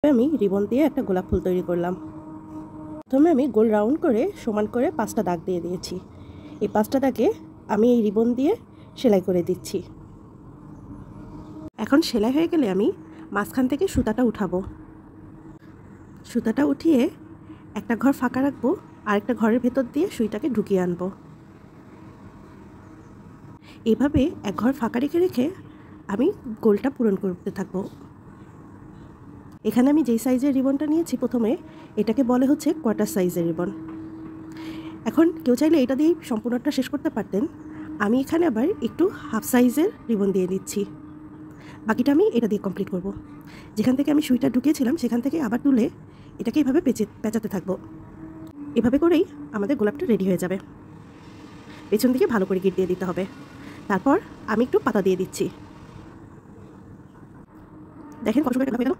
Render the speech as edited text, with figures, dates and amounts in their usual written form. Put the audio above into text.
আমি রিবন দিয়ে একটা গোলাপ ফুল তৈরি করলাম। প্রথমে আমি গোল রাউন্ড করে সমান করে 5টা দাগ দিয়ে দিয়েছি। এই 5টা দাগে আমি এই রিবন দিয়ে সেলাই করে দিচ্ছি। এখন সেলাই হয়ে গেলে আমি মাঝখান থেকে সুতাটা উঠাবো। সুতাটা উঠিয়ে একটা ঘর ফাঁকা রাখবো, আরেকটা ঘরের ভেতর দিয়ে সুইটাকে ঢুকিয়ে আনবো। এইভাবে এক ঘর ফাঁকা রেখে রেখে আমি গোলটা পূরণ করতে থাকবো। এখানে আমি যেই সাইজের রিবনটা নিয়েছি প্রথমে, এটাকে বলে হচ্ছে কোয়ার্টার সাইজের রিবন। এখন কেউ চাইলে এটা দিয়েই সম্পূর্ণটা শেষ করতে পারতেন। আমি এখানে আবার একটু হাফ সাইজের রিবন দিয়ে দিচ্ছি। বাকিটা আমি এটা দিয়ে কমপ্লিট করব। যেখান থেকে আমি সুইটা ঢুকিয়েছিলাম সেখান থেকে আবার তুলে এটাকে এইভাবে পেঁচাতে থাকবো। এভাবে করেই আমাদের গোলাপটা রেডি হয়ে যাবে। পেছন দিকে ভালো করে গিট দিয়ে দিতে হবে। তারপর আমি একটু পাতা দিয়ে দিচ্ছি। দেখেন কত সুন্দর গোলাপ হয়ে গেল।